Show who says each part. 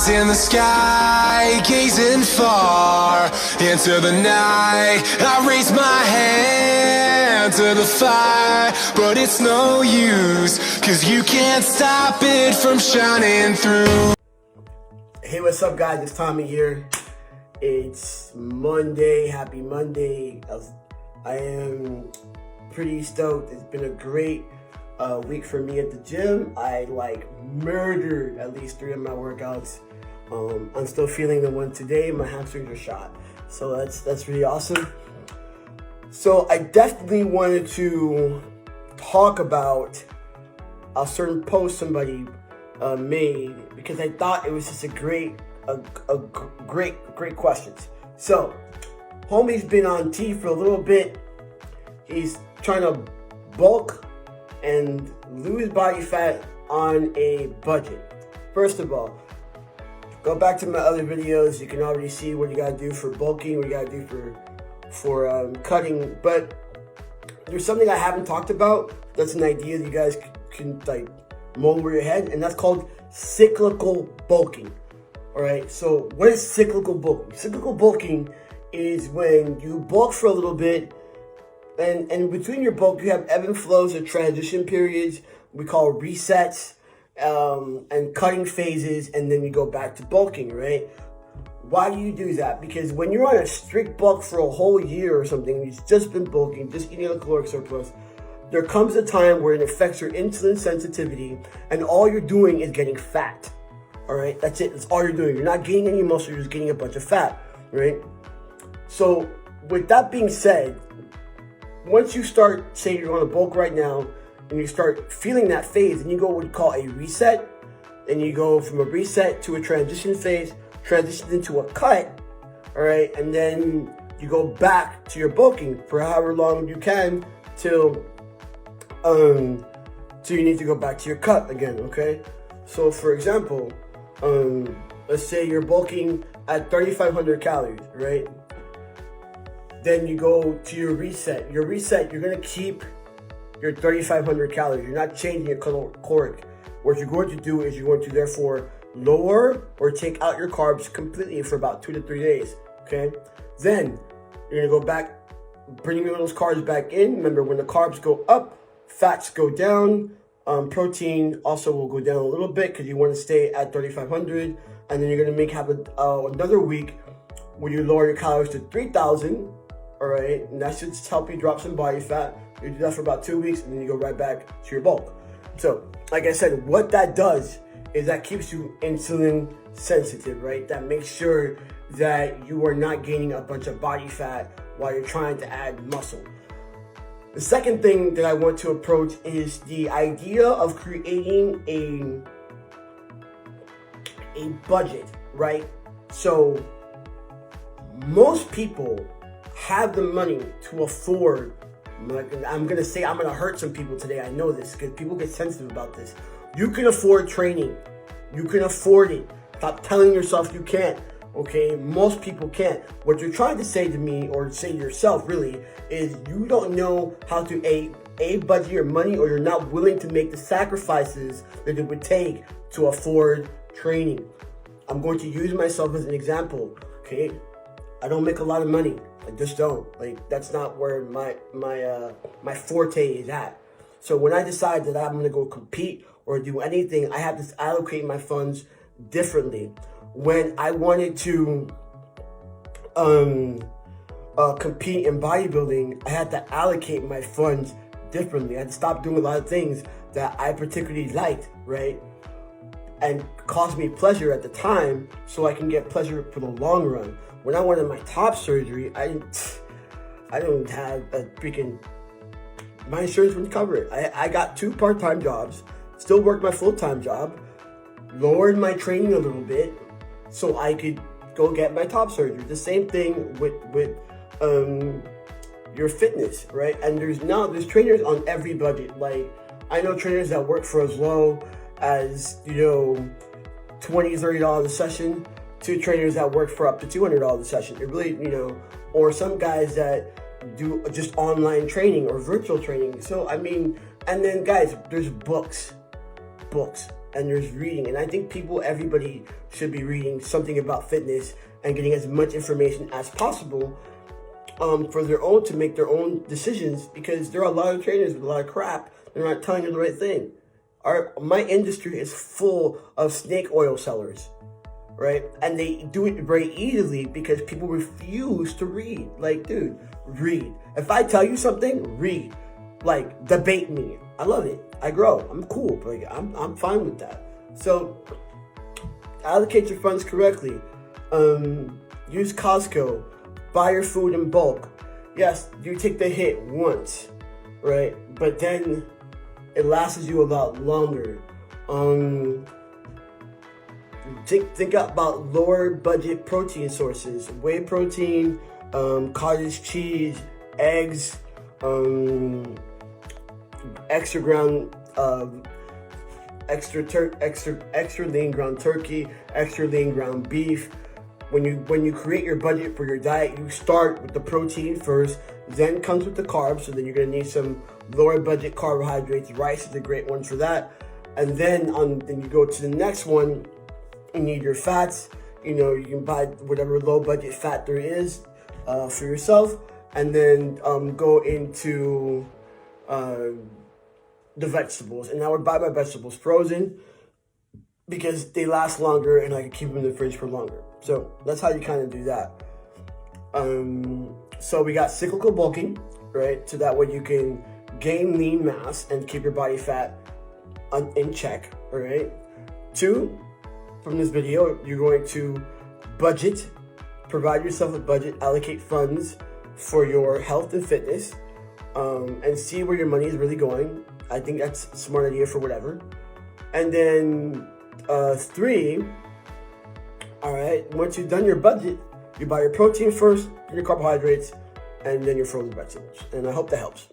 Speaker 1: eyes in the sky, gazing far into the night. I raise my hand to the fire, but it's no use, 'cause you can't stop it from shining through.
Speaker 2: Hey, what's up, guys? It's Tommy here. It's Monday. Happy Monday. I am pretty stoked. It's been a great week for me at the gym. I murdered at least 3 of my workouts. I'm still feeling the one today. My hamstrings are shot, so that's really awesome. So I definitely wanted to talk about a certain post somebody made, because I thought it was just a great questions. So homie's been on T for a little bit. He's trying to bulk and lose body fat on a budget. First of all, go back to my other videos. You can already see what you gotta do for bulking, what you gotta do for cutting. But there's something I haven't talked about. That's an idea that you guys can mull over your head, and that's called cyclical bulking. All right. So what is cyclical bulking? Cyclical bulking is when you bulk for a little bit, and between your bulk, you have ebb and flows or transition periods we call resets, and cutting phases, and then you go back to bulking, right? Why do you do that? Because when you're on a strict bulk for a whole year or something, you've just been bulking, just eating a caloric surplus, there comes a time where it affects your insulin sensitivity, and all you're doing is getting fat. All right, that's it. That's all you're doing. You're not gaining any muscle, you're just getting a bunch of fat, right? So with that being said, once you start, say you're on a bulk right now, and you start feeling that phase, and you go what you call a reset, and you go from a reset to a transition phase, transition into a cut, all right, and then you go back to your bulking for however long you can till you need to go back to your cut again, okay? So for example, let's say you're bulking at 3,500 calories, right? Then you go to your reset. Your reset, you're gonna keep your 3,500 calories. You're not changing your caloric. What you're going to do is you're going to therefore lower or take out your carbs completely for about 2 to 3 days, okay? Then you're gonna go back, bringing those carbs back in. Remember, when the carbs go up, fats go down. Protein also will go down a little bit because you want to stay at 3,500, and then you're gonna have another week where you lower your calories to 3,000. All right, and that should just help you drop some body fat. You do that for about 2 weeks, and then you go right back to your bulk. So, like I said, what that does is that keeps you insulin sensitive, right? That makes sure that you are not gaining a bunch of body fat while you're trying to add muscle. The second thing that I want to approach is the idea of creating a budget, right? So most people have the money to afford, I'm going to say I'm going to hurt some people today. I know this because people get sensitive about this. You can afford training. You can afford it. Stop telling yourself you can't. Okay, most people can't. What you're trying to say to me, or say to yourself really, is you don't know how to a budget your money, or you're not willing to make the sacrifices that it would take to afford training. I'm going to use myself as an example. Okay, I don't make a lot of money. I just don't. That's not where my forte is at. So when I decide that I'm gonna go compete or do anything, I have to allocate my funds differently. When I wanted to compete in bodybuilding, I had to allocate my funds differently. I had to stop doing a lot of things that I particularly liked, right? And caused me pleasure at the time, so I can get pleasure for the long run. When I wanted my top surgery, I didn't have a freaking, my insurance wouldn't cover it. I got 2 part-time jobs, still worked my full-time job, lowered my training a little bit so I could go get my top surgery. The same thing with your fitness, right? And there's trainers on every budget. I know trainers that work for as low as, $20, $30 a session, to trainers that work for up to $200 a session. It really, or some guys that do just online training or virtual training. So, and then guys, there's books. books and there's reading. And I think everybody should be reading something about fitness and getting as much information as possible for their own, to make their own decisions, because there are a lot of trainers with a lot of crap. They're not telling you the right thing. My industry is full of snake oil sellers, right? And they do it very easily because people refuse to read. Like, dude, read. If I tell you something, read. Like, debate me. I love it. I grow. I'm cool. Like, I'm fine with that. So, allocate your funds correctly. Use Costco. Buy your food in bulk. Yes, you take the hit once, right? But then it lasts you a lot longer. Think about lower budget protein sources: whey protein, cottage cheese, eggs, extra lean ground turkey, extra lean ground beef. When you create your budget for your diet, you start with the protein first, then comes with the carbs. So then you're gonna need some lower budget carbohydrates. Rice is a great one for that. And then you go to the next one. You need your fats. You can buy whatever low budget fat there is for yourself, and then go into the vegetables. And I would buy my vegetables frozen because they last longer and I can keep them in the fridge for longer. So that's how you kind of do that. So we got cyclical bulking, right? So that way you can gain lean mass and keep your body fat in check, all right? 2, from this video, you're going to budget, provide yourself a budget, allocate funds for your health and fitness, and see where your money is really going. I think that's a smart idea for whatever. And then 3, all right, once you've done your budget, you buy your protein first, then your carbohydrates, and then your frozen vegetables. And I hope that helps.